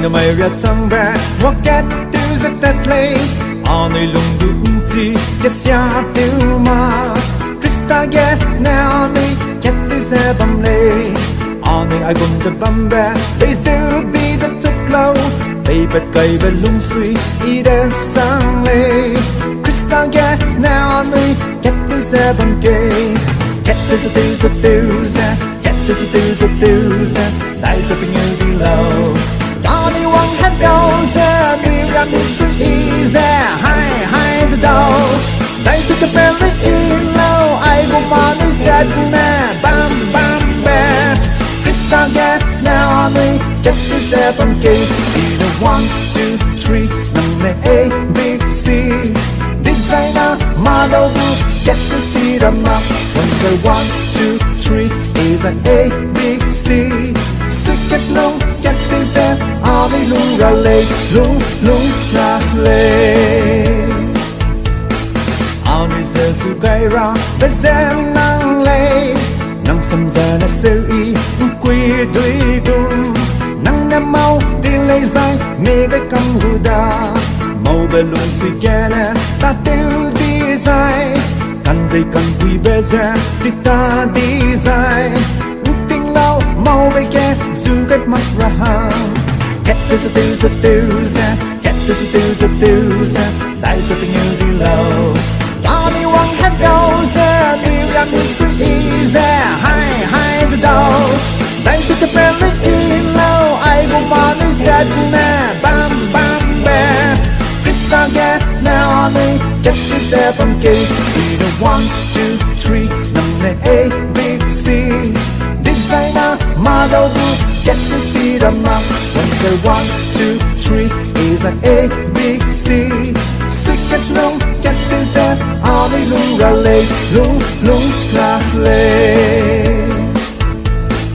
nơi mày ra thăng bé hoặc kết tiêu rất tết lấy nơi lùng đúng chi kết xa tiêu mà Krista ghé nào nơi kết tiêu sẽ bầm lê nơi ai cũngจะbầm bé bây giờ đi rất chút lâu bây bật cây bên lung suy ý đến sang lê Krista ghé nào nơi kết tiêu sẽ bầm kê kết tiêu ra kết tiêu ra đại giờ tình yêu đi lâu Johnny Wang hết đâu ra đi ra đi suy ra hai giờ đầu đại giờ cái bên lấy in lâu ai cũng mà nói sad nè bam bam bam Krista get now đi get this up on key either 1 2 3 nằm này A B C designer model do get the T the mark one say 1 2 3 is an A B C suy kết nông get this up all đi lung ra lê all đi giờ su gây ra để xem năng lê nắng sầm giờ là siêu y quy đuôi đùng nắng đã mau đi lấy dài mê cái căm hù đà màu bề lùn suy kẻ nè ta tiêu đi dài cần dây cần quy bề ra chỉ ta đi dài tình lâu màu bề kẻ dù cách mặt ra hàng kết tiêu ra kết tiêu ra đại giờ tình yêu đi lâu Johnny Wang hết đâu ra đi ra đi suy ra hai giờ đầu đánh cho cái bên lấy in lâu ai cũng mà nói sad nè bam bam bam Krista get now đi get this up on key either 1 2 3 nằm này A B C designer model do get the T the mark one say 1 2 3 is an A B C suy kết nông kết tiêu ra all đi lung ra lê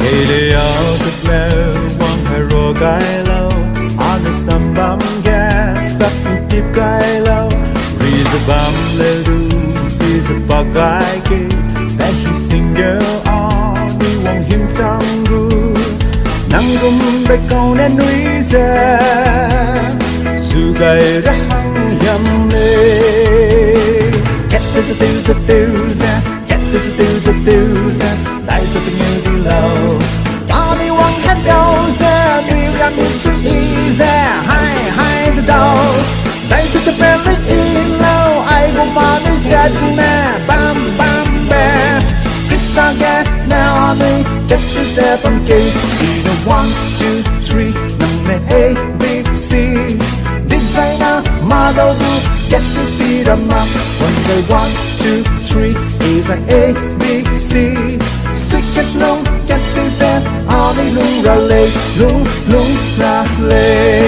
Hãy để áo rất lâu quăng hai rô gai lâu anh sắm bám ghé sắp tiếp gai lâu vì giờ bám lê đu vì giờ bà gai kê đã hy sinh girl đi quăng hiểm trang gu nắng gum bay câu nên núi ra dù gai ra hăng yam lê kết tiêu ra đại giờ tình yêu đi lâu Johnny Wang hết đâu ra đi ra đi suy ra hai giờ đầu đại giờ cái bên lấy in lâu ai cũng mà nói sad nè bam bam bam Krista get now đi get this up on key either 1 2 3 nằm này A B C designer model do get the T the mark one say 1 2 3 is an A B C suy kết nông get this up all đi lung ra lê